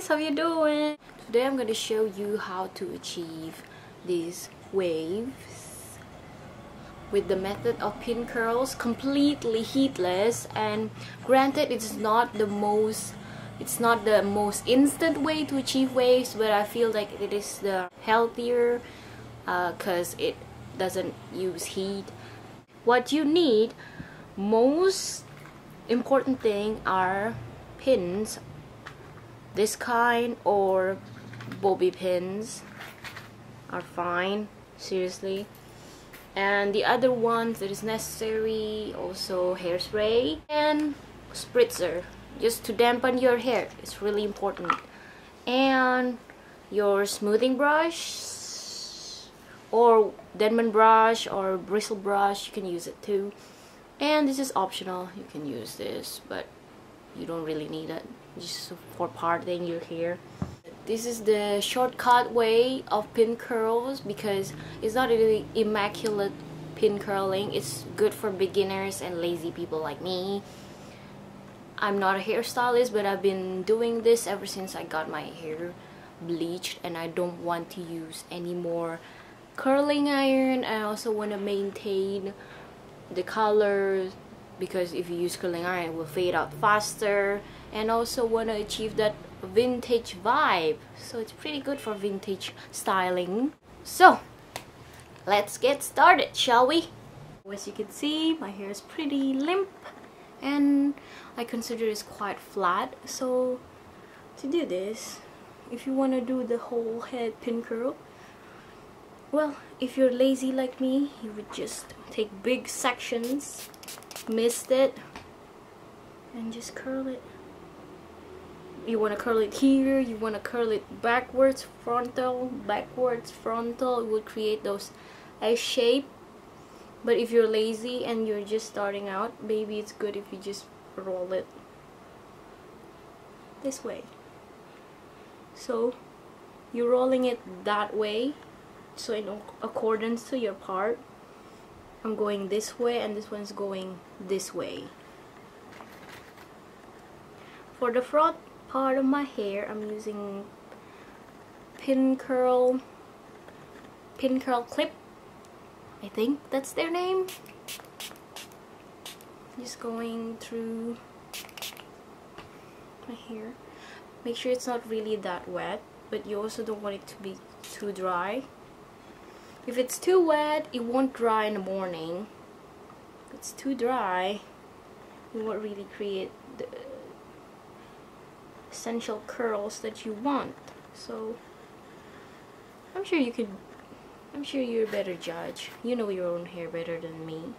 how you doing? Today I'm going to show you how to achieve these waves with the method of pin curls, completely heatless. And granted, it's not the most instant way to achieve waves, but I feel like it is the healthier because it doesn't use heat. What you need, most important thing, are pins, this kind, or bobby pins are fine, seriously. And the other ones that is necessary, also hairspray and spritzer, just to dampen your hair. It's really important. And your smoothing brush or Denman brush or bristle brush, you can use it too. And this is optional, you can use this, but you don't really need it, just for parting your hair. This is the shortcut way of pin curls because it's not really immaculate pin curling. It's good for beginners and lazy people like me. I'm not a hairstylist, but I've been doing this ever since I got my hair bleached, and I don't want to use any more curling iron. I also want to maintain the colors, because if you use curling iron, it will fade out faster, and also want to achieve that vintage vibe. So it's pretty good for vintage styling. So let's get started, shall we? As you can see, my hair is pretty limp and I consider it's quite flat. So to do this, if you want to do the whole head pin curl, well, if you're lazy like me, you would just take big sections, mist it, and just curl it. You want to curl it here, you want to curl it backwards, frontal, backwards, frontal. It would create those S shape. But if you're lazy and you're just starting out, maybe it's good if you just roll it this way. So you're rolling it that way, so in accordance to your part. I'm going this way and this one's going this way. For the front part of my hair, I'm using PinCurl clip, I think that's their name. Just going through my hair. Make sure it's not really that wet, but you also don't want it to be too dry. If it's too wet, it won't dry in the morning. If it's too dry, it won't really create the essential curls that you want. So I'm sure you're a better judge. You know your own hair better than me.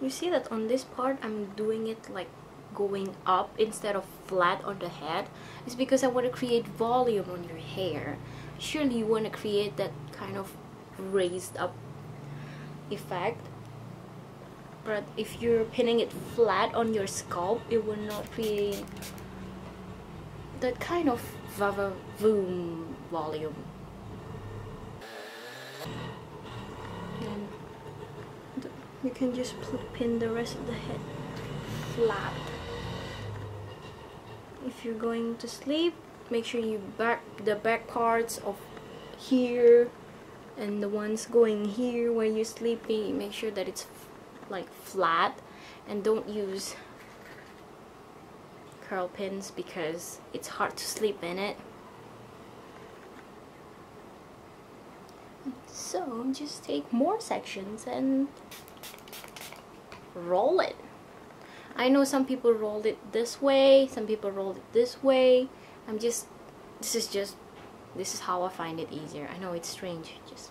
You see that on this part, I'm doing it like going up instead of flat on the head. It's because I want to create volume on your hair. Surely you want to create that kind of raised up effect. But if you're pinning it flat on your scalp, it will not create that kind of vava-voom volume. You can just pin the rest of the head flat. If you're going to sleep, make sure you the back parts of here and the ones going here where you're sleeping, make sure that it's like flat, and don't use curl pins because it's hard to sleep in it. So just take more sections and roll it. I know some people rolled it this way, some people rolled it this way. This is how I find it easier. I know it's strange, just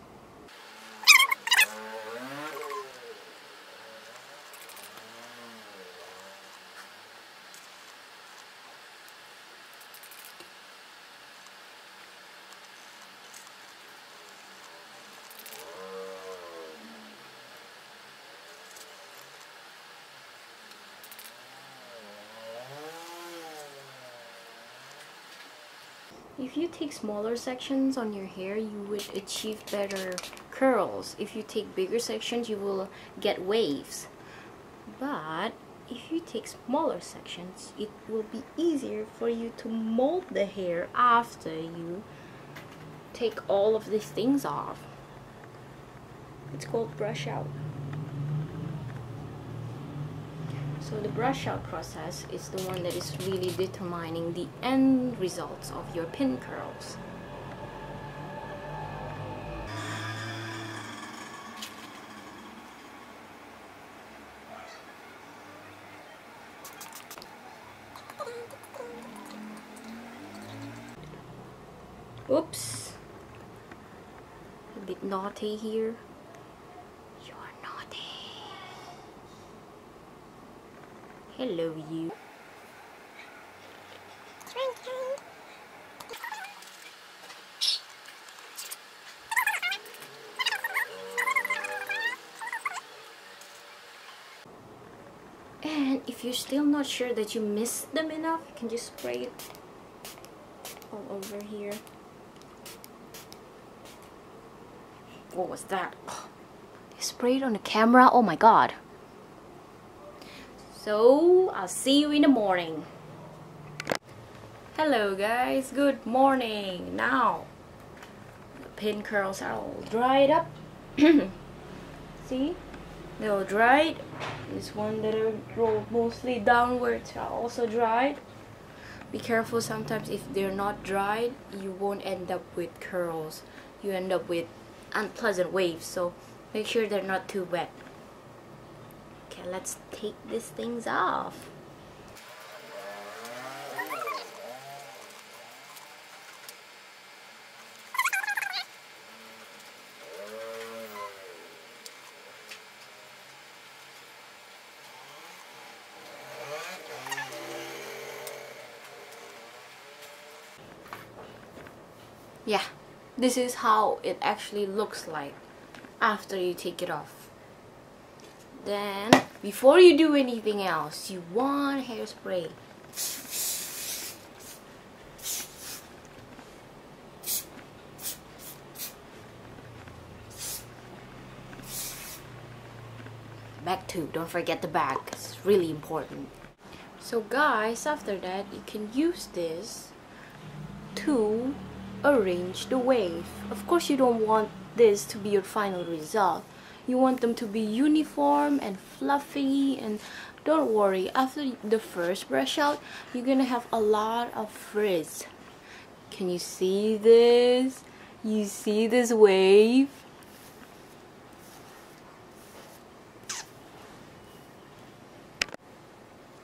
if you take smaller sections on your hair, you would achieve better curls. If you take bigger sections, you will get waves. But if you take smaller sections, it will be easier for you to mold the hair after you take all of these things off. It's called brush out. So the brush out process is the one that is really determining the end results of your pin curls. Oops, a bit naughty here. You're naughty. Hello, you. And if you're still not sure that you missed them enough, you can just spray it all over here. What was that? Oh, they sprayed on the camera. Oh my god. So I'll see you in the morning. Hello guys, good morning. Now the pin curls are all dried up. See, they're all dried. This one that are rolled mostly downwards are also dried. Be careful, sometimes if they're not dried, you won't end up with curls. You end up with unpleasant waves, so make sure they're not too wet. Okay, let's take these things off. Yeah, this is how it actually looks like after you take it off. Then, before you do anything else, you want hairspray. Bag too, don't forget the bag, it's really important. So guys, after that, you can use this to arrange the wave. Of course, you don't want this to be your final result. You want them to be uniform and fluffy, and don't worry, after the first brush out, you're gonna have a lot of frizz. Can you see this? You see this wave?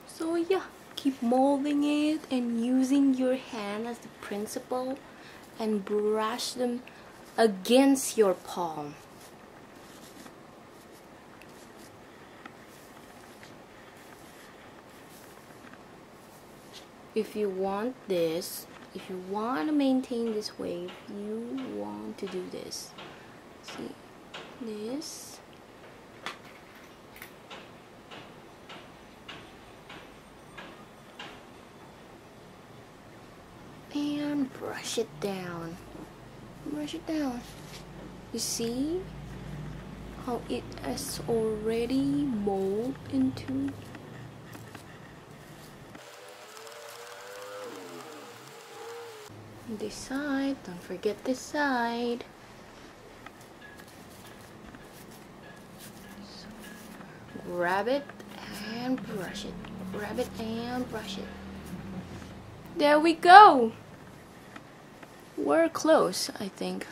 So yeah, keep molding it and using your hand as the principal and brush them against your palm. If you want this, if you want to maintain this wave, you want to do this. See, this. And brush it down. Brush it down. You see how it has already molded into. This side, don't forget this side. So, grab it and brush it. Grab it and brush it. There we go. We're close, I think.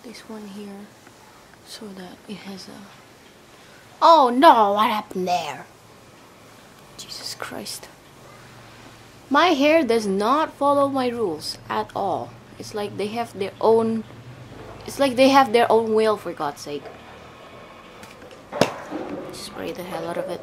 This one here, so that it has a... Oh no, what happened there? Jesus Christ. My hair does not follow my rules at all. It's like they have their own... It's like they have their own will, for God's sake. Spray the hell out of it.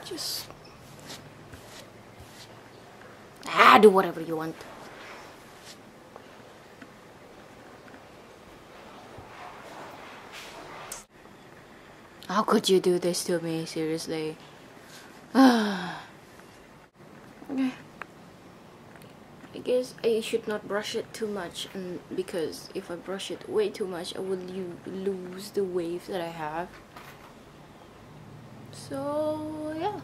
Just... do whatever you want. How could you do this to me? Seriously. Okay. I guess I should not brush it too much, and because if I brush it way too much, I will lose the wave that I have. So yeah.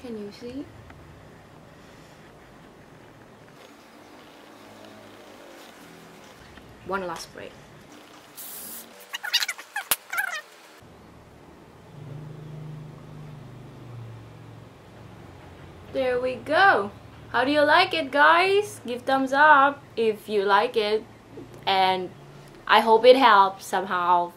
Can you see? One last spray. There we go. How do you like it, guys? Give thumbs up if you like it, and I hope it helps somehow.